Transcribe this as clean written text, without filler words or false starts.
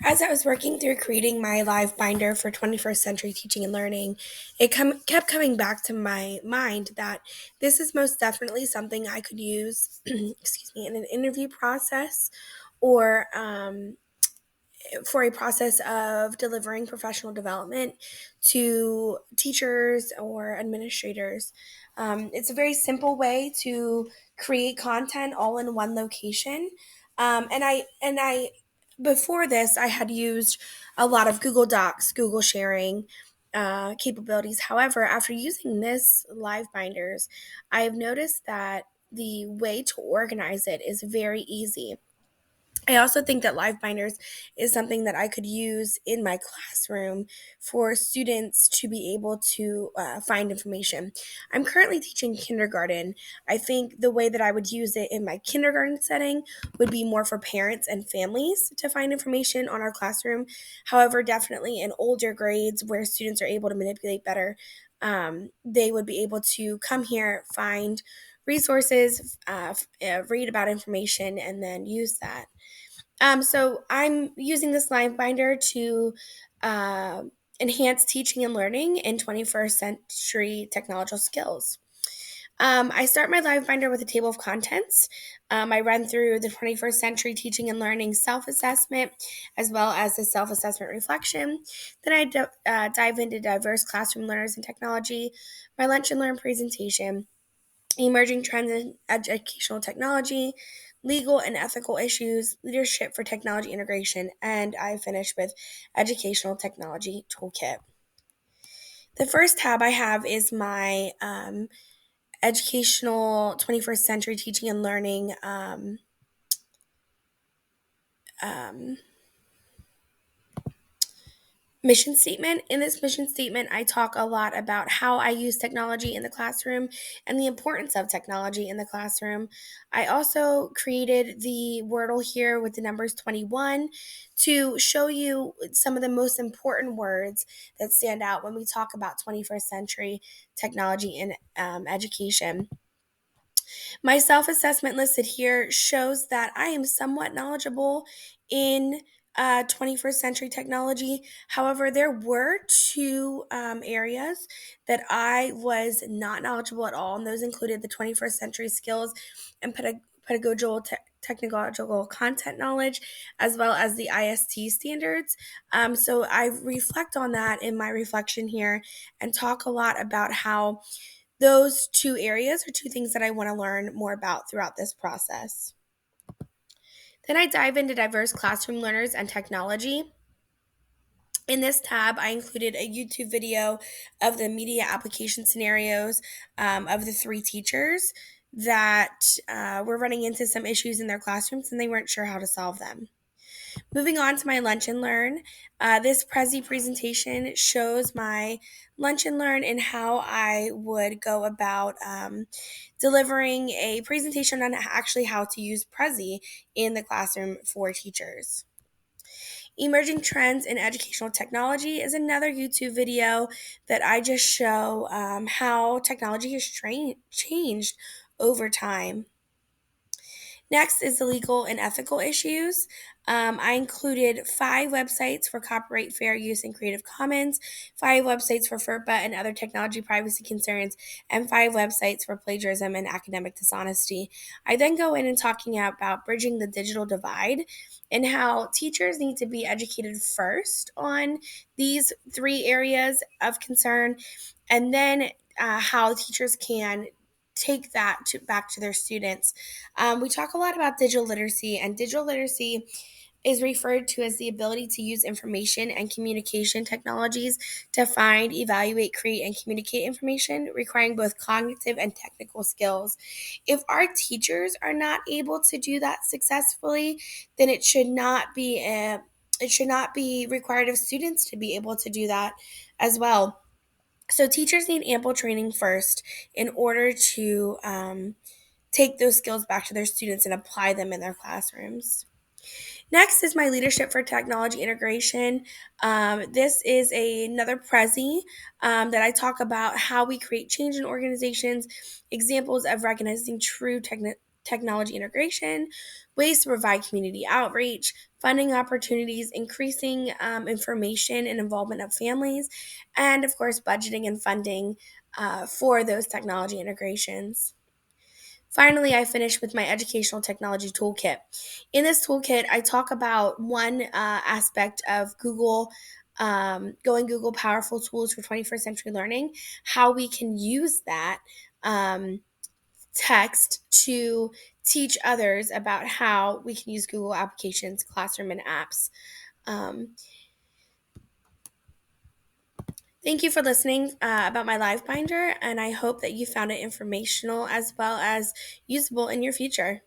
As I was working through creating my live binder for 21st Century Teaching and Learning, kept coming back to my mind that this is most definitely something I could use, excuse me, in an interview process or for a process of delivering professional development to teachers or administrators. It's a very simple way to create content all in one location. And I before this I had used a lot of Google Docs, Google sharing capabilities. However, after using this Live Binders, I have noticed that the way to organize it is very easy. I also think that Live Binders is something that I could use in my classroom for students to be able to find information. I'm currently teaching kindergarten. I think the way that I would use it in my kindergarten setting would be more for parents and families to find information on our classroom. However, definitely in older grades where students are able to manipulate better, they would be able to come here, find resources, read about information, and then use that. So I'm using this line binder to uh, enhance teaching and learning in 21st century technological skills. I start my live binder with a table of contents. I run through the 21st century teaching and learning self assessment as well as the self assessment reflection. Then I dive into diverse classroom learners and technology, my lunch and learn presentation, emerging trends in educational technology, legal and ethical issues, leadership for technology integration, and I finish with educational technology toolkit. The first tab I have is my educational 21st century teaching and learning um, mission statement. In this mission statement, I talk a lot about how I use technology in the classroom and the importance of technology in the classroom. I also created the Wordle here with the numbers 21 to show you some of the most important words that stand out when we talk about 21st century technology in education. My self assessment listed here shows that I am somewhat knowledgeable in 21st century technology. However, there were two areas that I was not knowledgeable at all, and those included the 21st century skills and pedagogical technological content knowledge, as well as the IST standards. So I reflect on that in my reflection here and talk a lot about how those two areas are two things that I want to learn more about throughout this process. Then I dive into diverse classroom learners and technology. In this tab, I included a YouTube video of the media application scenarios of the three teachers that were running into some issues in their classrooms and they weren't sure how to solve them. Moving on to my Lunch and Learn, this Prezi presentation shows my Lunch and Learn and how I would go about delivering a presentation on actually how to use Prezi in the classroom for teachers. Emerging Trends in Educational Technology is another YouTube video that I just show how technology has changed over time. Next is the legal and ethical issues. I included 5 websites for copyright fair use and Creative Commons, 5 websites for FERPA and other technology privacy concerns, and 5 websites for plagiarism and academic dishonesty. I then go in and talking about bridging the digital divide and how teachers need to be educated first on these 3 areas of concern, and then how teachers can take that back to their students. We talk a lot about digital literacy, and digital literacy is referred to as the ability to use information and communication technologies to find, evaluate, create, and communicate information, requiring both cognitive and technical skills. If our teachers are not able to do that successfully, then it should not be required of students to be able to do that as well. So teachers need ample training first in order to take those skills back to their students and apply them in their classrooms. Next is my leadership for technology integration. This is another Prezi that I talk about how we create change in organizations, examples of recognizing true technology integration, ways to provide community outreach, funding opportunities, increasing information and involvement of families, and of course, budgeting and funding for those technology integrations. Finally, I finished with my educational technology toolkit. In this toolkit, I talk about one aspect of Google, going Google Powerful Tools for 21st Century Learning, how we can use that um, text to teach others about how we can use Google applications, classroom, and apps. Um, Thank you for listening about my live binder, and I hope that you found it informational as well as usable in your future.